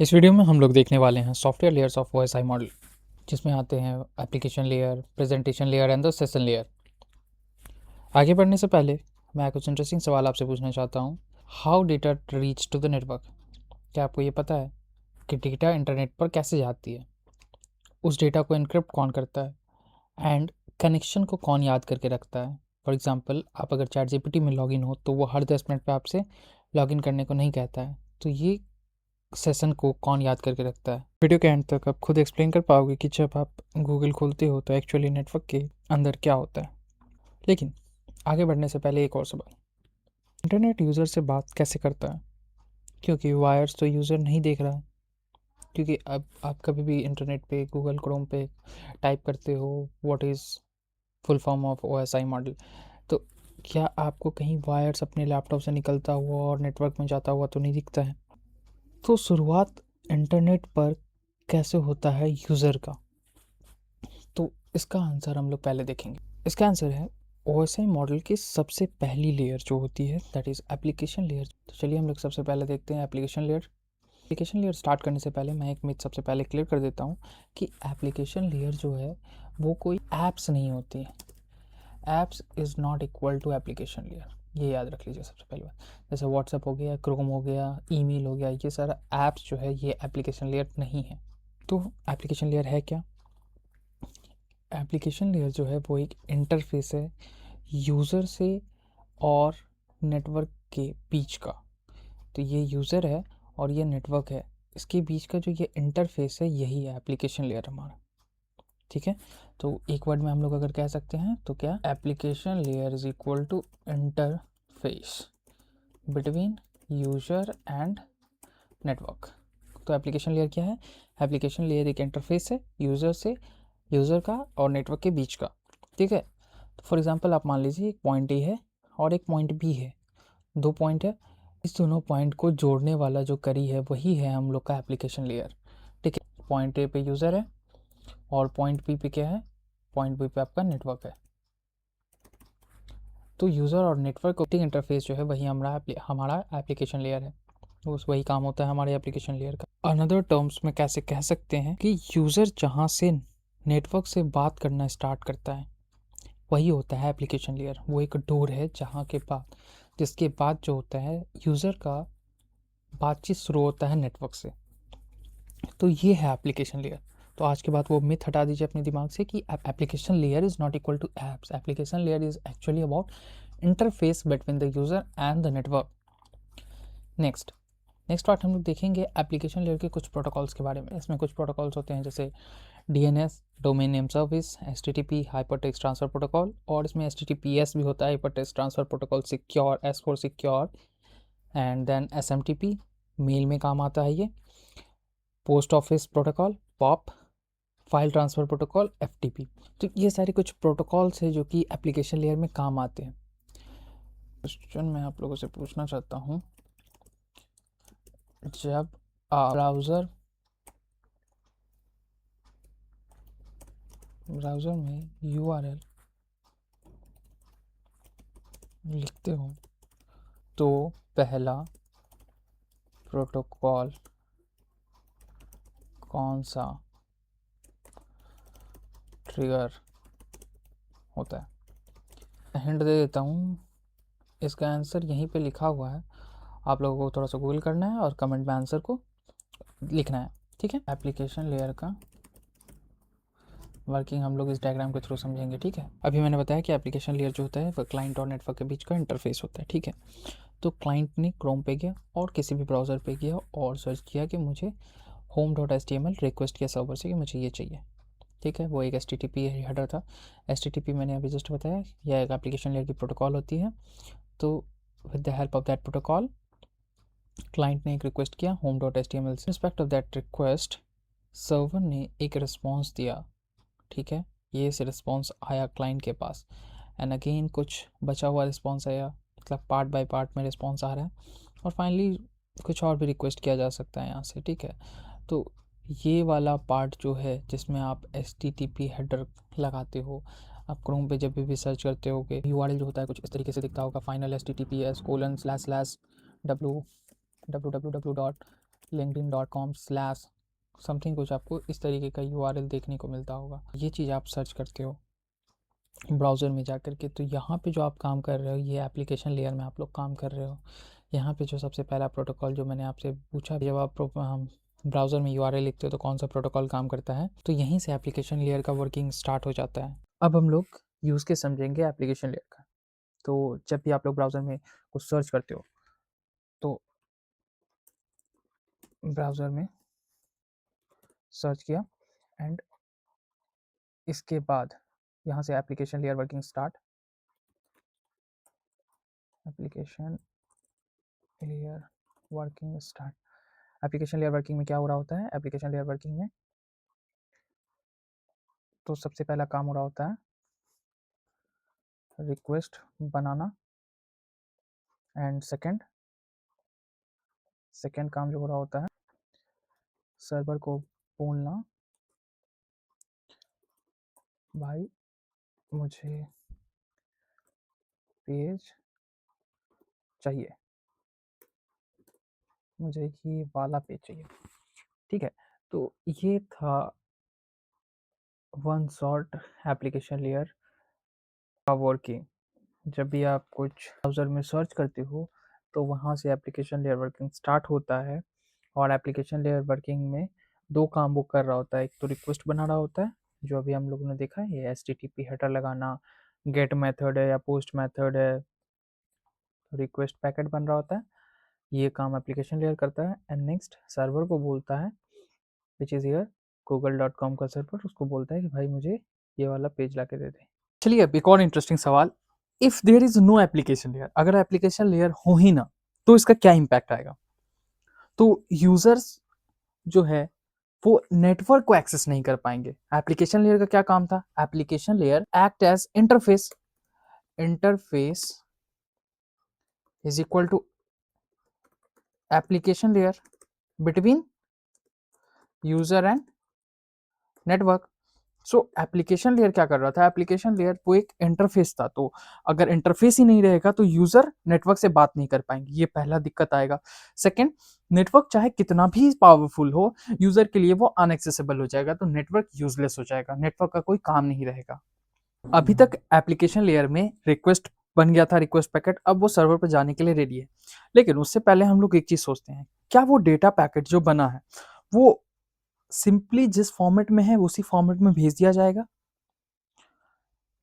इस वीडियो में हम लोग देखने वाले हैं software layers of OSI model, जिसमें आते हैं application layer, presentation layer and the session layer. आगे बढ़ने से पहले मैं कुछ इंटरेस्टिंग सवाल आपसे पूछना चाहता हूँ। How data reach to the network? क्या आपको ये पता है कि डेटा इंटरनेट पर कैसे जाती है? उस डेटा को इनक्रिप्ट कौन करता है? एंड कनेक्शन को कौन याद करके रखता है? फॉर एग्जाम्पल, आप अगर चैट जीपीटी में लॉगिन हो तो वो हर 10 मिनट पर आपसे लॉगिन करने को नहीं कहता है। तो ये सेशन को कौन याद करके रखता है? वीडियो के एंड तक आप खुद एक्सप्लेन कर पाओगे कि जब आप गूगल खोलते हो तो एक्चुअली नेटवर्क के अंदर क्या होता है। लेकिन आगे बढ़ने से पहले एक और सवाल, इंटरनेट यूज़र से बात कैसे करता है? क्योंकि वायर्स तो यूज़र नहीं देख रहा है। क्योंकि अब आप कभी भी इंटरनेट पे गूगल क्रोम पे टाइप करते हो what is full form of OSI model, तो क्या आपको कहीं वायर्स अपने लैपटॉप से निकलता हुआ और नेटवर्क में जाता हुआ तो नहीं दिखता है? तो शुरुआत इंटरनेट पर कैसे होता है यूज़र का? तो इसका आंसर हम लोग पहले देखेंगे। इसका आंसर है ओएसआई मॉडल की सबसे पहली लेयर जो होती है दैट इज़ एप्लीकेशन लेयर। तो चलिए हम लोग सबसे पहले देखते हैं application layer. Application layer start करने से पहले मैं एक मिथ सबसे पहले क्लियर कर देता हूँ कि एप्लीकेशन लेयर जो है वो कोई ऐप्स नहीं होती है। Apps is not equal to application layer, ये याद रख लीजिए सबसे पहली बात। जैसे व्हाट्सएप हो गया, क्रोम हो गया, ईमेल हो गया, ये सारा ऐप्स जो है ये एप्लीकेशन लेयर नहीं है। तो एप्लीकेशन लेयर है क्या? एप्लीकेशन लेयर जो है वो एक इंटरफेस है यूज़र से और नेटवर्क के बीच का। तो ये यूज़र है और ये नेटवर्क है, इसके बीच का जो ये इंटरफेस है यही है एप्लीकेशन लेयर हमारा। ठीक है, तो एक वर्ड में हम लोग अगर कह सकते हैं तो क्या, application layer is equal to interface between user and network. तो एप्लीकेशन लेयर क्या है? एप्लीकेशन लेयर एक इंटरफेस है यूज़र का और नेटवर्क के बीच का। ठीक है, तो फॉर एग्जांपल आप मान लीजिए एक पॉइंट ए है और एक पॉइंट बी है, दो पॉइंट है, इस दोनों पॉइंट को जोड़ने वाला जो करी है वही है हम लोग का एप्लीकेशन लेयर। ठीक है, पॉइंट ए पे यूज़र है और पॉइंट बी पे क्या है, पॉइंट बी पे आपका नेटवर्क है। तो यूज़र और नेटवर्क इंटरफेस जो है वही हमारा एप्लीकेशन लेयर है। उस वही काम होता है हमारे एप्लीकेशन लेयर का। अनदर टर्म्स में कैसे कह सकते हैं कि यूज़र जहाँ से नेटवर्क से बात करना स्टार्ट करता है वही होता है एप्लीकेशन लेयर। वो एक डोर है जहाँ के बाद जिसके बाद जो होता है यूज़र का बातचीत शुरू होता है नेटवर्क से। तो ये है एप्लीकेशन लेयर। तो आज के बाद वो मिथ हटा दीजिए अपने दिमाग से कि application layer is not equal to apps. Application layer is actually about interface between the user and the network. Next part हम लोग देखेंगे एप्लीकेशन लेयर के कुछ प्रोटोकॉल्स के बारे में। इसमें कुछ प्रोटोकॉल्स होते हैं जैसे DNS, domain name service, HTTP hypertext transfer protocol, और इसमें HTTPS भी होता है, hypertext transfer protocol secure, S4 secure, and then SMTP mail में काम आता है ये, post office protocol, POP, file transfer protocol, FTP। तो ये सारे कुछ प्रोटोकॉल्स हैं जो कि एप्लीकेशन लेयर में काम आते हैं। क्वेश्चन मैं आप लोगों से पूछना चाहता हूँ, जब आप ब्राउज़र में URL लिखते हो तो पहला प्रोटोकॉल कौन सा ट्रिगर होता है? हिंट दे देता हूँ, इसका आंसर यहीं पे लिखा हुआ है, आप लोगों को थोड़ा सा गूगल करना है और कमेंट में आंसर को लिखना है। ठीक है, एप्लीकेशन लेयर का वर्किंग हम लोग इस डायग्राम के थ्रू समझेंगे। ठीक है, अभी मैंने बताया कि एप्लीकेशन लेयर जो होता है वह क्लाइंट और नेटवर्क के बीच का इंटरफेस होता है। ठीक है, तो क्लाइंट ने क्रोम पे गया और किसी भी ब्राउज़र पे गया और सर्च किया कि मुझे home.html रिक्वेस्ट किया सर्वर से कि मुझे ये चाहिए। ठीक है, वो एक HTTP हेडर था। HTTP मैंने अभी जस्ट बताया, यह एक एप्लीकेशन लेयर की प्रोटोकॉल होती है। तो with the help of that protocol client ने एक रिक्वेस्ट किया home.html से। Respect of that request server ने एक रिस्पॉन्स दिया। ठीक है, ये से रिस्पॉन्स आया क्लाइंट के पास, एंड अगेन कुछ बचा हुआ रिस्पॉन्स आया, मतलब पार्ट बाय पार्ट में रिस्पॉन्स आ रहा है, और फाइनली कुछ और भी रिक्वेस्ट किया जा सकता है यहाँ से। ठीक है, तो ये वाला पार्ट जो है जिसमें आप HTTP हेडर लगाते हो, आप क्रोम पे जब भी सर्च करते हो कि URL जो होता है कुछ इस तरीके से दिखता होगा, final HTTPS:// www linkedin.com/ something कुछ आपको इस तरीके का URL देखने को मिलता होगा। ये चीज़ आप सर्च करते हो ब्राउज़र में जा कर के, तो यहाँ पे जो आप काम कर रहे हो, ये एप्लीकेशन लेयर में आप लोग काम कर रहे हो। यहाँ पे जो सबसे पहला प्रोटोकॉल जो मैंने आपसे पूछा, जब आप ब्राउज़र में URL लिखते हो तो कौन सा प्रोटोकॉल काम करता है, तो यहीं से एप्लीकेशन लेयर का वर्किंग स्टार्ट हो जाता है। अब हम लोग यूज़ के समझेंगे एप्लीकेशन लेयर का। तो जब भी आप लोग ब्राउज़र में कुछ सर्च करते हो, तो ब्राउज़र में सर्च किया एंड इसके बाद यहाँ से application layer working start, application layer working start. Application layer working में क्या हो रहा होता है? एप्लीकेशन लेयर वर्किंग में तो सबसे पहला काम हो रहा होता है रिक्वेस्ट बनाना, एंड सेकंड काम जो हो रहा होता है सर्वर को बोलना, भाई मुझे पेज चाहिए, मुझे ये वाला पेज चाहिए। ठीक है, तो ये था वन शॉट एप्लीकेशन लेयर का वर्किंग। जब भी आप कुछ ब्राउज़र में सर्च करते हो तो वहाँ से एप्लीकेशन लेयर वर्किंग स्टार्ट होता है, और एप्लीकेशन लेयर वर्किंग में दो काम वो कर रहा होता है। एक तो रिक्वेस्ट बना रहा होता है, जो अभी हम लोगों ने देखा है, ये HTTP हेडर लगाना, गेट मेथड है या पोस्ट मेथड है, रिक्वेस्ट पैकेट बन रहा होता है, ये काम एप्लीकेशन लेयर करता है। एंड नेक्स्ट सर्वर को बोलता है, विच इज़ हियर google.com का सर्वर, उसको बोलता है कि भाई मुझे ये वाला पेज ला के दे दे। चलिए अब एक और इंटरेस्टिंग सवाल, if there is no application layer, अगर एप्लीकेशन लेयर हो ही ना तो इसका क्या इम्पैक्ट आएगा? तो यूजर्स जो है वो नेटवर्क को एक्सेस नहीं कर पाएंगे। एप्लीकेशन लेयर का क्या काम था? Application layer act as interface, interface is equal to application layer between user and network. So application layer क्या कर रहा था? एप्लीकेशन लेयर वो एक इंटरफेस था, तो अगर इंटरफेस ही नहीं रहेगा तो यूजर नेटवर्क से बात नहीं कर पाएंगे, ये पहला दिक्कत आएगा। सेकंड, नेटवर्क चाहे कितना भी पावरफुल हो, यूजर के लिए वो अनएक्सेसिबल हो जाएगा, तो नेटवर्क यूजलेस हो जाएगा, नेटवर्क का कोई काम नहीं रहेगा। अभी तक एप्लीकेशन लेयर में रिक्वेस्ट बन गया था, रिक्वेस्ट पैकेट, अब वो सर्वर पर जाने के लिए रेडी है। लेकिन उससे पहले हम लोग एक चीज सोचते हैं, क्या वो डेटा पैकेट जो बना है वो सिंपली जिस फॉर्मेट में है उसी फॉर्मेट में भेज दिया जाएगा?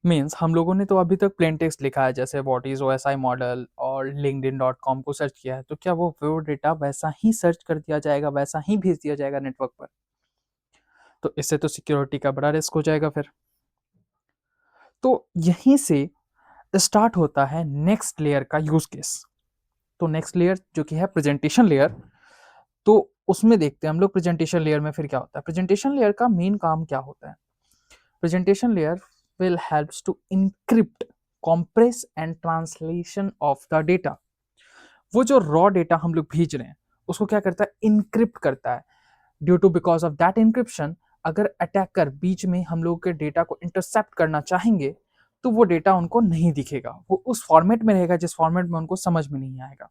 मीन्स हम लोगों ने तो अभी तक प्लेन टेक्स्ट लिखा है, जैसे व्हाट इज OSI मॉडल और linkedin.com को सर्च किया है, तो क्या वो डेटा वैसा ही सर्च कर दिया जाएगा, वैसा ही भेज दिया जाएगा नेटवर्क पर? तो इससे तो सिक्योरिटी का बड़ा रिस्क हो जाएगा फिर। तो यहीं से स्टार्ट होता है नेक्स्ट लेयर का यूज केस। तो नेक्स्ट लेयर जो कि है प्रेजेंटेशन लेयर, तो उसमें देखते हैं हम लोग प्रेजेंटेशन लेयर में फिर क्या होता है। प्रेजेंटेशन लेयर का मेन काम क्या होता है? Presentation layer will helps to encrypt, compress and translation of the data। वो जो रॉ डेटा हम लोग भेज रहे हैं उसको क्या करता है? इनक्रिप्ट करता है। Due to because of that encryption, अगर अटैकर बीच में हम लोग के डेटा को इंटरसेप्ट करना चाहेंगे तो वो डेटा उनको नहीं दिखेगा, वो उस फॉर्मेट में रहेगा जिस फॉर्मेट में उनको समझ में नहीं आएगा।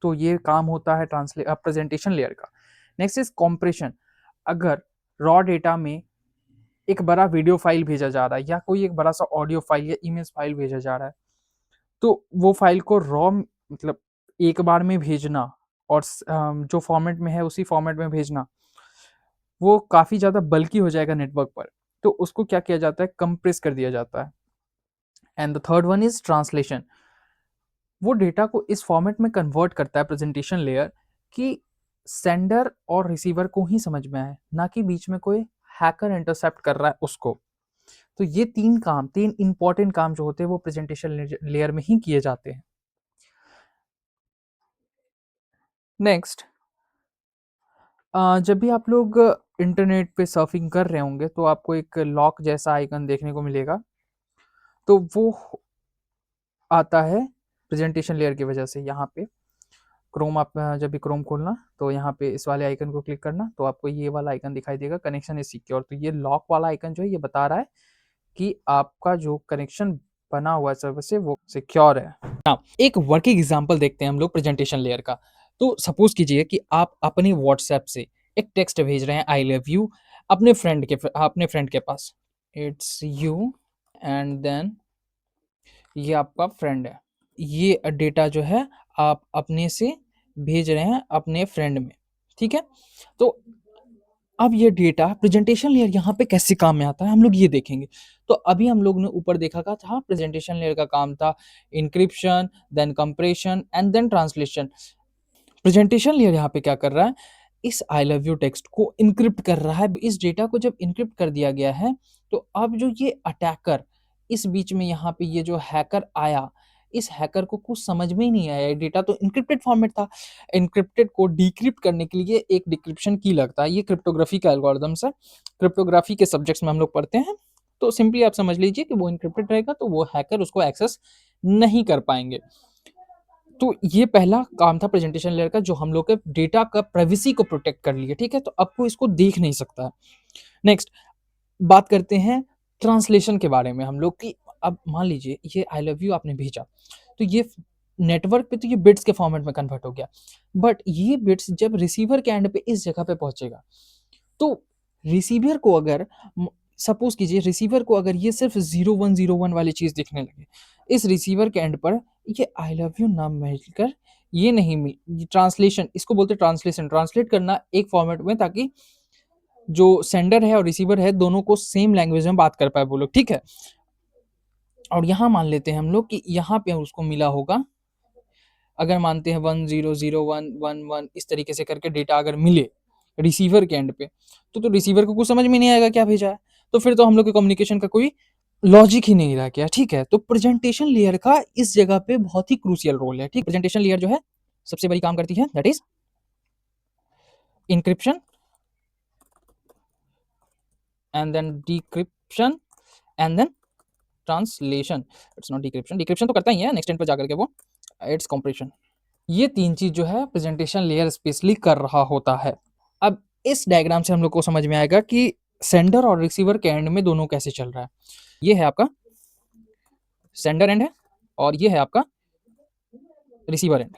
तो ये काम होता है प्रेजेंटेशन लेयर का। Next is compression. अगर रॉ डेटा में एक बड़ा वीडियो फाइल भेजा जा रहा है या कोई एक बड़ा सा ऑडियो फाइल या इमेज फाइल भेजा जा रहा है, तो वो फाइल को रॉ मतलब एक बार में भेजना और जो फॉर्मेट में है उसी फॉर्मेट में भेजना, वो काफ़ी ज़्यादा बल्कि हो जाएगा नेटवर्क पर, तो उसको क्या किया जाता है? कंप्रेस कर दिया जाता है। And the third one is translation. वो डेटा को इस फॉर्मेट में कन्वर्ट करता है प्रेजेंटेशन लेयर कि सेंडर और रिसीवर को ही समझ में आए, ना कि बीच में कोई हैकर इंटरसेप्ट कर रहा है उसको। तो ये तीन इंपॉर्टेंट काम जो होते हैं वो प्रेजेंटेशन लेयर में ही किए जाते हैं। नेक्स्ट, जब भी आप लोग इंटरनेट पे सर्फिंग कर रहे होंगे तो आपको एक लॉक जैसा आइकन देखने को मिलेगा, तो वो आता है प्रेजेंटेशन लेयर की वजह से। यहाँ पे क्रोम, आप जब भी क्रोम खोलना तो यहाँ पे इस वाले आइकन को क्लिक करना तो आपको ये वाला आइकन दिखाई देगा, कनेक्शन इज सिक्योर। तो ये लॉक वाला आइकन जो है ये बता रहा है कि आपका जो कनेक्शन बना हुआ है सर्वर से वो सिक्योर है। हाँ, एक वर्किंग एग्जांपल देखते हैं हम लोग प्रेजेंटेशन लेयर का। तो सपोज कीजिए कि आप अपने व्हाट्सएप से एक टेक्स्ट भेज रहे हैं आई लव यू अपने फ्रेंड के पास, इट्स यू, एंड देन ये आपका फ्रेंड है। ये डेटा जो है आप अपने से भेज रहे हैं अपने फ्रेंड में, ठीक है। तो अब ये डेटा प्रेजेंटेशन लेयर यहाँ पे कैसे काम में आता है हम लोग ये देखेंगे। तो अभी हम लोग ने ऊपर देखा था प्रेजेंटेशन लेयर का काम था encryption, then compression and then translation. Presentation layer यहाँ पे क्या कर रहा है, इस आई लव यू टेक्स्ट को इनक्रिप्ट कर रहा है। इस डेटा को जब इनक्रिप्ट कर दिया गया है तो अब जो ये अटैकर इस बीच में यहाँ पे ये जो हैकर आया, इस हैकर को कुछ समझ में ही नहीं आया, डेटा तो इनक्रिप्टेड फॉर्मेट था। इनक्रिप्टेड को डिक्रिप्ट करने के लिए एक डिक्रिप्शन की लगता है, ये क्रिप्टोग्राफी का एल्गोरिथम्स है। क्रिप्टोग्राफी के सब्जेक्ट्स में हम लोग पढ़ते हैं। तो सिंपली आप समझ लीजिए कि वो इनक्रिप्टेड रहेगा तो वो हैकर उसको एक्सेस नहीं कर पाएंगे। तो ये पहला काम था प्रेजेंटेशन लेयर का, जो हम लोग के डेटा का प्राइवेसी को प्रोटेक्ट कर लिए, ठीक है। तो अब कोई इसको देख नहीं सकता है। नेक्स्ट बात करते हैं ट्रांसलेशन के बारे में हम लोग की। अब मान लीजिए ये आई लव यू आपने भेजा, तो ये नेटवर्क पे तो ये बिट्स के फॉर्मेट में कन्वर्ट हो गया, बट ये बिट्स जब रिसीवर के एंड पे इस जगह पे पहुंचेगा तो रिसीवर को अगर सपोज कीजिए रिसीवर को अगर ये सिर्फ 0101 वाली चीज दिखने लगे, इस रिसीवर के एंड पर ये आई लव यू नाम मिलकर ये नहीं मिल, ट्रांसलेशन इसको बोलते हैं, ट्रांसलेशन ट्रांसलेट करना एक फॉर्मेट में, ताकि जो सेंडर है और रिसीवर है दोनों को सेम लैंग्वेज में बात कर पाए वो लोग, ठीक है। और यहाँ मान लेते हैं हम लोग कि यहाँ पे उसको मिला होगा, अगर मानते हैं 100111 इस तरीके से करके डेटा अगर मिले रिसीवर के एंड पे, तो रिसीवर को कुछ समझ में नहीं आएगा क्या भेजा है, तो फिर तो हम लोग के कम्युनिकेशन का कोई लॉजिक ही नहीं रह गया, ठीक है। तो प्रेजेंटेशन लेयर का इस जगह पे बहुत ही क्रूशियल रोल है, ठीक। प्रेजेंटेशन लेयर जो है सबसे बड़ी काम करती है that is encryption and then decryption and then translation. It's not decryption, decryption तो करता ही है नेक्स्ट एंड पर जाकर के वो, इट्स कंप्रेशन। ये तीन चीज जो है प्रेजेंटेशन लेयर स्पेशली कर रहा होता है। अब इस डायग्राम से हम लोग को समझ में आएगा कि सेंडर और रिसीवर के एंड में दोनों कैसे चल रहा है। ये है आपका सेंडर एंड है और ये है आपका रिसीवर एंड,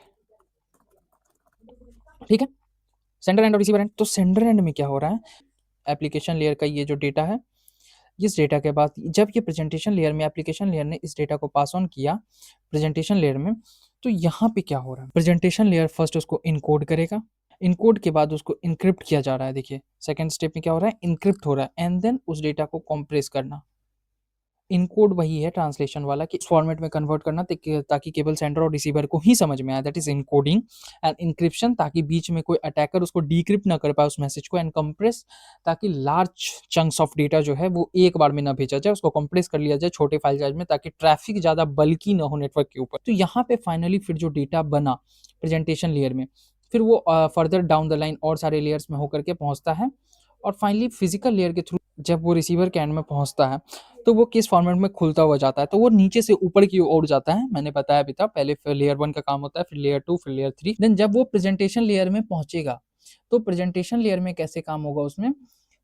ठीक है। सेंडर एंड और रिसीवर एंड। तो सेंडर एंड में क्या हो रहा है, एप्लीकेशन लेयर का ये जो डेटा है, इस डेटा के बाद जब ये प्रेजेंटेशन लेयर में एप्लीकेशन लेयर ने इस डेटा को पास ऑन किया प्रेजेंटेशन लेयर में, तो यहाँ पे क्या हो रहा है, प्रेजेंटेशन लेयर फर्स्ट उसको इनकोड करेगा, इनकोड के बाद उसको इनक्रिप्ट किया जा रहा है। देखिए सेकंड स्टेप में क्या हो रहा है, इनक्रिप्ट हो रहा है एंड देन उस डेटा को कंप्रेस करना। इनकोड वही है ट्रांसलेशन वाला कि फॉर्मेट में कन्वर्ट करना ताकि केवल सेंडर और रिसीवर को ही समझ में आए, that is encoding. And encryption ताकि बीच में कोई अटैकर उसको डिक्रिप्ट ना कर पाए उस मैसेज को। एंड कंप्रेस ताकि लार्ज चंक्स ऑफ डेटा जो है वो एक बार में ना भेजा जाए, उसको कंप्रेस कर लिया जाए छोटे फाइल साइज में, ताकि ट्रैफिक ज़्यादा बल्कि ना हो नेटवर्क के ऊपर। तो यहाँ पे फाइनली फिर जो डेटा बना प्रेजेंटेशन लेयर में, फिर वो फर्दर डाउन द लाइन और सारे लेयर्स में होकर के पहुँचता है, और फाइनली फिजिकल लेयर के थ्रू जब वो रिसीवर के एंड में पहुंचता है तो वो किस फॉर्मेट में खुलता हुआ जाता है, तो वो नीचे से ऊपर की ओर जाता है। मैंने बताया भी था पहले लेयर 1 का काम होता है, फिर लेयर 2, फिर लेयर 3। देन जब वो प्रेजेंटेशन लेयर में पहुंचेगा तो प्रेजेंटेशन लेयर में कैसे काम होगा, उसमें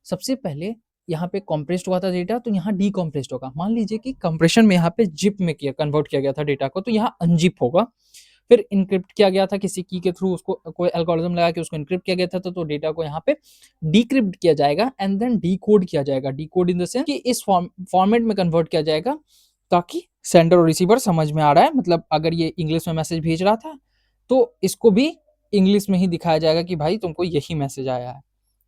सबसे पहले यहाँ पे कॉम्प्रेस्ड हुआ था डेटा, तो यहाँ डीकॉम्प्रेस्ड होगा। मान लीजिए कि कंप्रेशन में यहाँ पे जिप में कन्वर्ट किया गया था डेटा को, तो यहाँ अनजिप होगा। फिर इनक्रिप्ट किया गया था किसी की के थ्रू, उसको कोई एल्गोरिथम लगा के उसको इनक्रिप्ट किया गया था, तो डेटा को यहाँ पे डिक्रिप्ट किया जाएगा एंड देन डिकोड किया जाएगा। डिकोड इन द सेंस कि इस फॉर्मेट में कन्वर्ट किया जाएगा ताकि सेंडर और रिसीवर समझ में आ रहा है, मतलब अगर ये इंग्लिश में मैसेज भेज रहा था तो इसको भी इंग्लिश में ही दिखाया जाएगा कि भाई तुमको यही मैसेज आया है,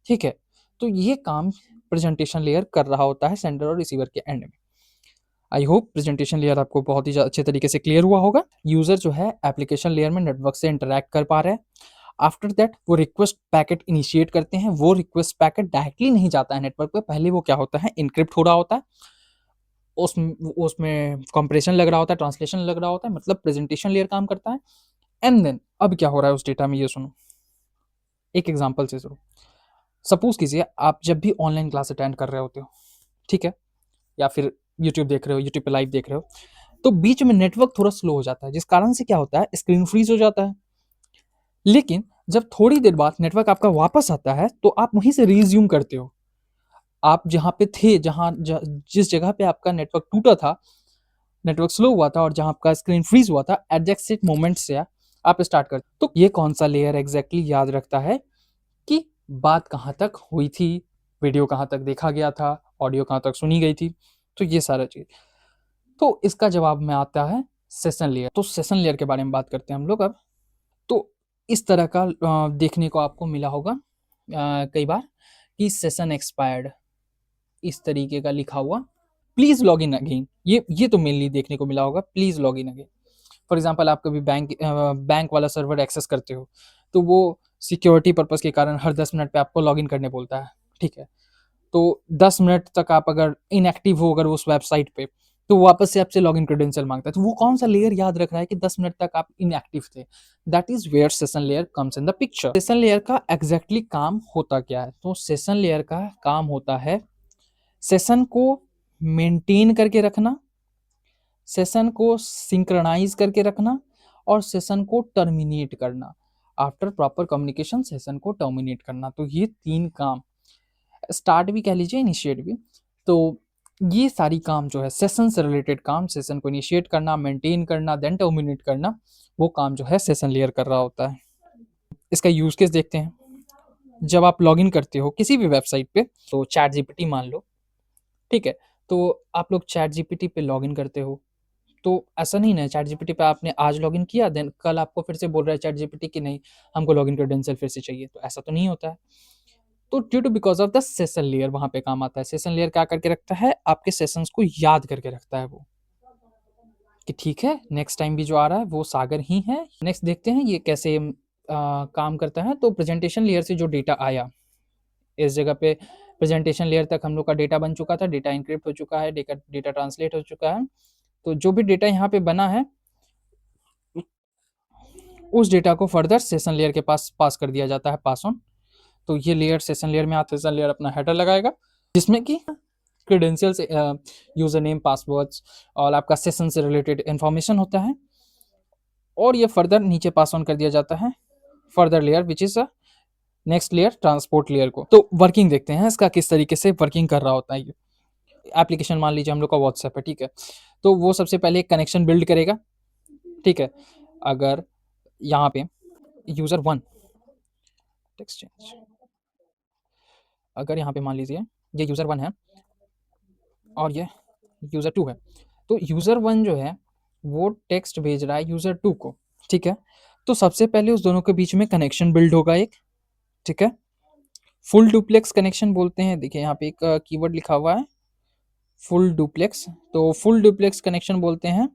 ठीक है। तो ये काम प्रेजेंटेशन लेयर कर रहा होता है सेंडर और रिसीवर के एंड में। आई होप प्रेजेंटेशन लेयर आपको बहुत ही अच्छे तरीके से क्लियर हुआ होगा। यूजर जो है एप्लीकेशन लेयर में नेटवर्क से इंटरैक्ट कर पा रहे हैं। आफ्टर दैट वो रिक्वेस्ट पैकेट इनिशिएट करते हैं। वो रिक्वेस्ट पैकेट डायरेक्टली नहीं जाता है नेटवर्क पे, पहले वो क्या होता है, इनक्रिप्ट हो रहा होता है, उसमें कंप्रेशन लग रहा होता है, ट्रांसलेशन लग रहा होता है, मतलब प्रेजेंटेशन लेयर काम करता है। एंड देन अब क्या हो रहा है उस डेटा में, ये सुनो एक एग्जांपल से सुनो। सपोज कीजिए आप जब भी ऑनलाइन क्लास अटेंड कर रहे होते हो, ठीक है, या फिर यूट्यूब देख रहे हो, यूट्यूब पे लाइव देख रहे हो, तो बीच में नेटवर्क थोड़ा स्लो हो जाता है, जिस कारण से क्या होता है, स्क्रीन फ्रीज हो जाता है। लेकिन जब थोड़ी देर बाद नेटवर्क आपका वापस आता है तो आप वहीं से रिज्यूम करते हो। आप जहाँ पे थे, जिस जगह पे आपका नेटवर्क टूटा था, नेटवर्क स्लो हुआ था और जहाँ आपका स्क्रीन फ्रीज हुआ था, एट दैट सेट मोमेंट से आप स्टार्ट कर। तो ये कौन सा लेयर एग्जैक्टली याद रखता है कि बात कहाँ तक हुई थी, वीडियो कहाँ तक देखा गया था, ऑडियो कहाँ तक सुनी गई थी, तो ये सारा चीज़। तो इसका जवाब में आता है सेशन लेयर। तो सेशन लेयर के बारे में बात करते हैं हम लोग अब। तो इस तरह का देखने को आपको मिला होगा कई बार कि सेशन एक्सपायर्ड, इस तरीके का लिखा हुआ, प्लीज लॉग इन अगेन। ये तो मेनली देखने को मिला होगा, please log in again. For example आप कभी बैंक वाला सर्वर एक्सेस करते हो, तो वो सिक्योरिटी पर्पज के कारण हर 10 मिनट पे आपको लॉग इन करने बोलता है, ठीक है। तो 10 मिनट तक आप अगर इनएक्टिव हो अगर उस वेबसाइट पे, तो वापस से आपसे लॉगिन क्रेडेंशियल मांगता है। तो वो कौन सा लेयर याद रख रहा है कि 10 मिनट तक आप इनएक्टिव थे? That is where session layer comes in the picture. Session layer का एग्जैक्टली काम होता क्या है? तो सेशन लेयर का काम होता है सेशन को मेंटेन करके रखना, सेशन को सिंक्रनाइज करके रखना, और सेशन को टर्मिनेट करना। आफ्टर प्रॉपर कम्युनिकेशन सेशन को टर्मिनेट करना। तो ये 3 काम, स्टार्ट भी कह लीजिए, इनिशिएट भी। तो ये सारी काम जो है सेशन से रिलेटेड काम, सेशन को इनिशिएट करना, मेंटेन करना, देन टर्मिनेट करना, वो काम जो है सेशन लेयर कर रहा होता है। इसका यूज केस देखते हैं। जब आप लॉगिन करते हो किसी भी वेबसाइट पे, तो चैट जीपीटी मान लो, ठीक है। तो आप लोग चैट जीपीटी पे लॉगिन करते हो, तो ऐसा नहीं ना चैट जीपीटी पे आपने आज लॉगिन किया, देन कल आपको फिर से बोल रहा है चैट जीपीटी कि नहीं हमको लॉगिन क्रेडेंशियल फिर से चाहिए, तो ऐसा तो नहीं होता है। तो due to because of the session layer वहां पे काम आता है। सेशन लेयर क्या करके रखता है? आपके सेशंस को याद करके रखता है वो, कि ठीक है नेक्स्ट टाइम भी जो आ रहा है वो सागर ही है। नेक्स्ट देखते हैं ये कैसे काम करता है। तो प्रेजेंटेशन लेयर से जो डेटा आया, इस जगह पे प्रेजेंटेशन लेयर तक हम लोग का डेटा बन चुका था, डेटा इंक्रिप्ट हो चुका है, डेटा ट्रांसलेट हो चुका है। तो जो भी डेटा यहाँ पे बना है, उस डेटा को फर्दर सेशन लेयर के पास पास कर दिया जाता है, पास ऑन। तो ये लेयर सेशन लेयर में आता है। सेशन लेयर अपना हेडर लगाएगा जिसमें कि क्रेडेंशियल्स, यूजर नेम, पासवर्ड्स और आपका सेशन से रिलेटेड इंफॉर्मेशन होता है, और ये फर्दर नीचे पास ऑन कर दिया जाता है further layer which is next layer, transport layer को। तो वर्किंग देखते हैं इसका किस तरीके से वर्किंग कर रहा होता है। ये एप्लीकेशन मान लीजिए हम लोग का व्हाट्सएप है, ठीक है। तो वो सबसे पहले एक कनेक्शन बिल्ड करेगा, ठीक है। अगर यहाँ पे यूजर 1 टेक्स्ट चेंज, अगर यहाँ पे मान लीजिए ये यूजर 1 है और ये यूजर 2 है, तो यूजर 1 जो है वो टेक्स्ट भेज रहा है यूजर 2 को, ठीक है। तो सबसे पहले उस दोनों के बीच में कनेक्शन बिल्ड होगा एक, ठीक है। फुल डुप्लेक्स कनेक्शन बोलते हैं। देखिए यहाँ पे एक कीवर्ड लिखा हुआ है, फुल डुप्लेक्स। तो फुल डुप्लेक्स कनेक्शन बोलते हैं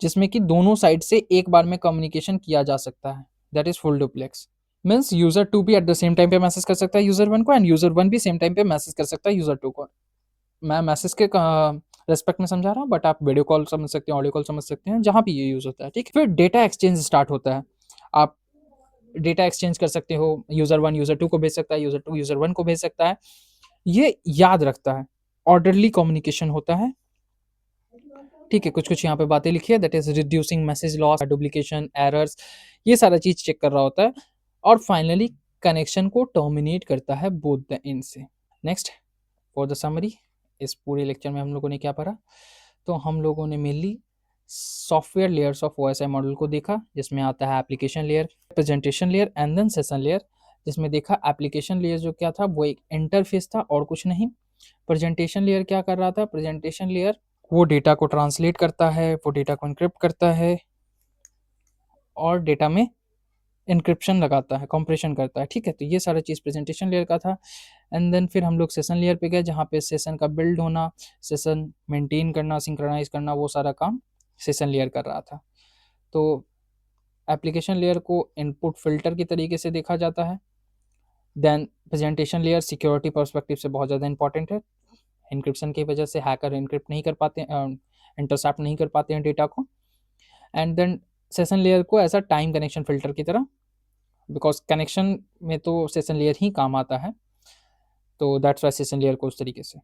जिसमें कि दोनों साइड से एक बार में कम्युनिकेशन किया जा सकता है, that is full duplex. Means user 2 भी एट द सेम टाइम पे मैसेज कर सकता है यूजर 1 को, एंड यूजर 1 भी सेम टाइम पे मैसेज कर सकता है यूजर 2 को। मैं मैसेज के रेस्पेक्ट में समझा रहा हूँ, बट आप वीडियो कॉल समझ सकते हैं, ऑडियो कॉल समझ सकते हैं, जहाँ भी ये यूज होता है, ठीक है। फिर डेटा एक्सचेंज स्टार्ट होता है। आप डेटा एक्सचेंज कर सकते हो, यूजर 1 यूजर 2 को भेज सकता है, यूजर 2 यूजर 1 को भेज सकता है। ये याद रखता है, ऑर्डरली कम्युनिकेशन होता है, ठीक है। कुछ कुछ यहाँ पे बातें लिखी है, that is reducing message loss, duplication, errors, ये सारा चीज चेक कर रहा होता है। और फाइनली कनेक्शन को टर्मिनेट करता है बोथ द एंड से। नेक्स्ट फॉर द समरी, इस पूरे लेक्चर में हम लोगों ने क्या पढ़ा? तो हम लोगों ने mainly software layers of OSI model को देखा, जिसमें आता है application layer, presentation layer and then session layer. जिसमें देखा एप्लीकेशन लेयर जो क्या था वो एक इंटरफेस था और कुछ नहीं। प्रेजेंटेशन लेयर क्या कर रहा था? प्रेजेंटेशन लेयर वो डेटा को ट्रांसलेट करता है, वो डेटा को इनक्रिप्ट करता है और डेटा में इनक्रिप्शन लगाता है, कंप्रेशन करता है, ठीक है। तो ये सारा चीज़ प्रेजेंटेशन लेयर का था। एंड देन फिर हम लोग सेशन लेयर पे गए, जहाँ पे सेशन का बिल्ड होना, सेशन मेंटेन करना, सिंक्रोनाइज करना, वो सारा काम सेशन लेयर कर रहा था। तो एप्लीकेशन लेयर को इनपुट फिल्टर की तरीके से देखा जाता है। Then presentation layer security perspective से बहुत ज़्यादा इंपॉर्टेंट है। इनक्रिप्शन की वजह से हैकर इनक्रिप्ट नहीं कर पाते, इंटरसेप्ट नहीं कर पाते हैं डेटा को। एंड देन सेशन लेयर को ऐसा टाइम कनेक्शन फिल्टर की तरह, बिकॉज कनेक्शन में तो सेशन लेयर ही काम आता है, तो दैट्स वाई सेशन लेयर को उस तरीके से।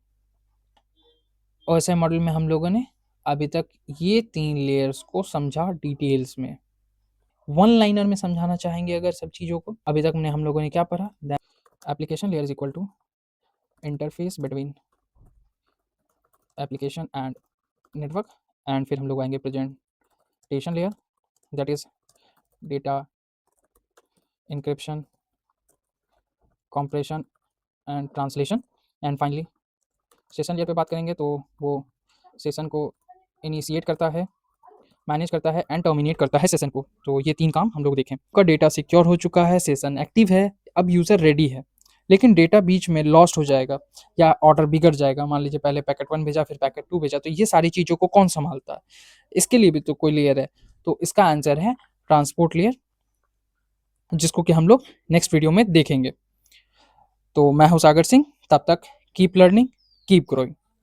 और ऐसे मॉडल में हम लोगों ने अभी तक ये 3 लेयर्स को समझा डिटेल्स में। वन लाइनर में समझाना चाहेंगे अगर सब चीज़ों को, अभी तक हम लोगों ने क्या पढ़ा? Application layer is equal to interface between application and network. And फिर हम लोग आएंगे presentation layer, that is data encryption, compression and translation. And finally session layer पे बात करेंगे तो वो सेशन को इनिशिएट करता है, मैनेज करता है एंड टर्मिनेट करता है सेशन को। तो ये 3 काम हम लोग देखें। का डेटा सिक्योर हो चुका है, सेशन एक्टिव है, अब यूज़र रेडी है, लेकिन डेटा बीच में लॉस्ट हो जाएगा या ऑर्डर बिगड़ जाएगा। मान लीजिए पहले पैकेट 1 भेजा, फिर पैकेट 2 भेजा, तो ये सारी चीज़ों को कौन सँभालता है? इसके लिए भी तो कोई लेयर है। तो इसका आंसर है ट्रांसपोर्ट लेयर, जिसको कि हम लोग नेक्स्ट वीडियो में देखेंगे। तो मैं हूँ सागर सिंह, तब तक कीप लर्निंग, कीप ग्रोइंग।